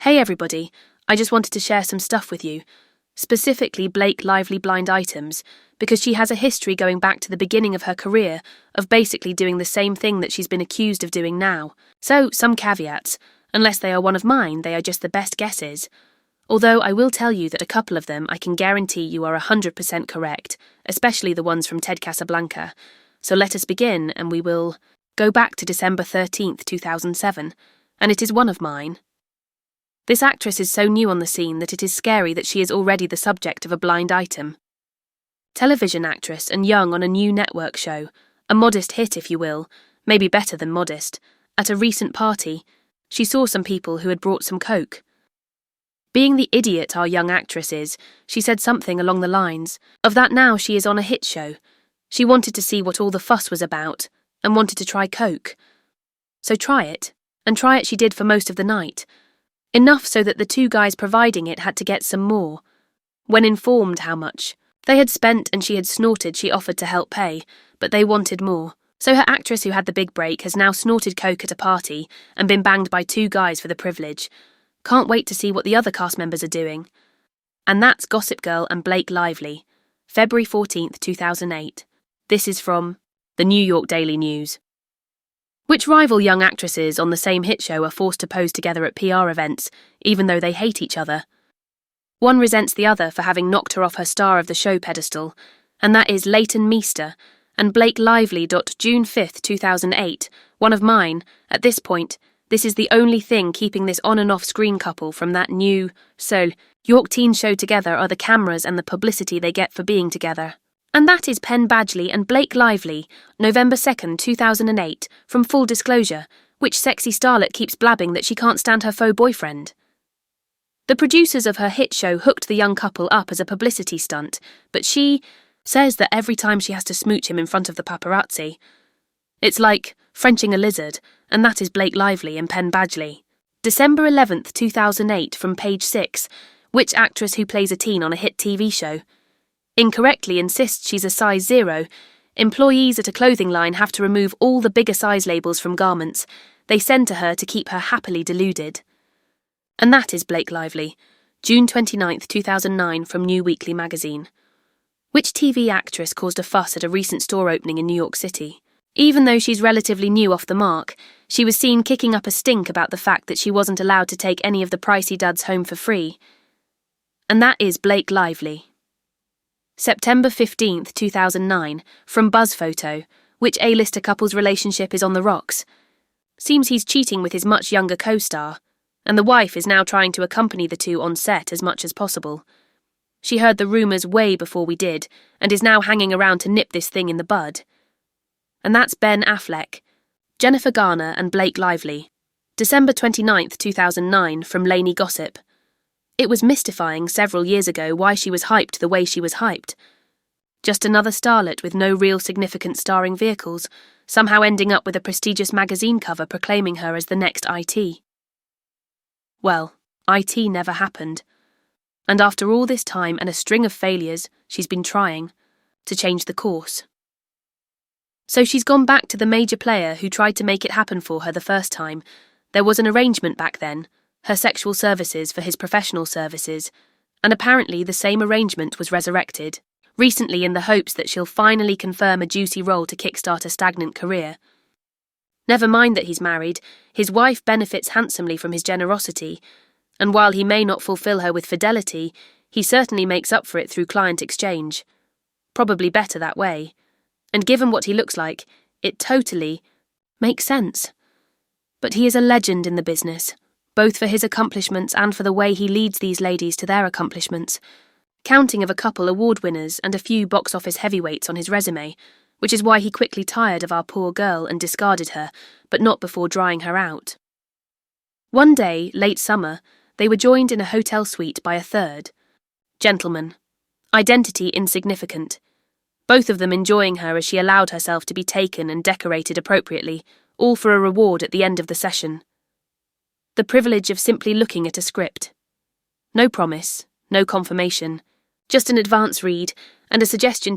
Hey everybody, I just wanted to share some stuff with you, specifically Blake Lively blind items, because she has a history going back to the beginning of her career of basically doing the same thing that she's been accused of doing now. So, some caveats. Unless they are one of mine, they are just the best guesses. Although I will tell you that a couple of them I can guarantee you are 100% correct, especially the ones from Ted Casablanca. So let us begin, and we will go back to December 13th, 2007, and it is one of mine. This actress is so new on the scene that it is scary that she is already the subject of a blind item. Television actress and young on a new network show, a modest hit if you will, maybe better than modest. At a recent party, she saw some people who had brought some coke. Being the idiot our young actress is, she said something along the lines of that now she is on a hit show. She wanted to see what all the fuss was about, and wanted to try coke. So try it, and try it she did for most of the night. Enough so that the two guys providing it had to get some more. When informed how much they had spent and she had snorted, she offered to help pay, but they wanted more. So her actress who had the big break has now snorted coke at a party and been banged by two guys for the privilege. Can't wait to see what the other cast members are doing. And that's Gossip Girl and Blake Lively, February 14th, 2008. This is from the New York Daily News. Which rival young actresses on the same hit show are forced to pose together at PR events, even though they hate each other? One resents the other for having knocked her off her star of the show pedestal, and that is Leighton Meester and Blake Lively. June 5th, 2008, one of mine. At this point, this is the only thing keeping this on and off screen couple from that new, York teen show together are the cameras and the publicity they get for being together. And that is Penn Badgley and Blake Lively, November 2nd, 2008, from Full Disclosure, which sexy starlet keeps blabbing that she can't stand her faux boyfriend. The producers of her hit show hooked the young couple up as a publicity stunt, but she says that every time she has to smooch him in front of the paparazzi. It's like Frenching a lizard, and that is Blake Lively and Penn Badgley. December 11th, 2008, from Page 6, which actress who plays a teen on a hit TV show incorrectly insists she's a size 0. Employees at a clothing line have to remove all the bigger size labels from garments they send to her to keep her happily deluded. And that is Blake Lively, June 29th, 2009, from New Weekly magazine. Which TV actress caused a fuss at a recent store opening in New York City? Even though she's relatively new off the mark, she was seen kicking up a stink about the fact that she wasn't allowed to take any of the pricey duds home for free. And that is Blake Lively. September 15th, 2009, from BuzzPhoto, which A-lister couple's relationship is on the rocks. Seems he's cheating with his much younger co-star, and the wife is now trying to accompany the two on set as much as possible. She heard the rumours way before we did, and is now hanging around to nip this thing in the bud. And that's Ben Affleck, Jennifer Garner and Blake Lively. December 29th, 2009, from Lainey Gossip. It was mystifying several years ago why she was hyped the way she was hyped. Just another starlet with no real significant starring vehicles, somehow ending up with a prestigious magazine cover proclaiming her as the next IT. Well, IT never happened. And after all this time and a string of failures, she's been trying to change the course. So she's gone back to the major player who tried to make it happen for her the first time. There was an arrangement back then, her sexual services for his professional services, and apparently the same arrangement was resurrected, recently in the hopes that she'll finally confirm a juicy role to kickstart a stagnant career. Never mind that he's married, his wife benefits handsomely from his generosity, and while he may not fulfill her with fidelity, he certainly makes up for it through client exchange. Probably better that way. And given what he looks like, it totally makes sense. But he is a legend in the business, both for his accomplishments and for the way he leads these ladies to their accomplishments, counting of a couple award winners and a few box office heavyweights on his resume, which is why he quickly tired of our poor girl and discarded her, but not before drying her out. One day, late summer, they were joined in a hotel suite by a third gentleman. Identity insignificant. Both of them enjoying her as she allowed herself to be taken and decorated appropriately, all for a reward at the end of the session. The privilege of simply looking at a script. No promise, no confirmation, just an advance read and a suggestion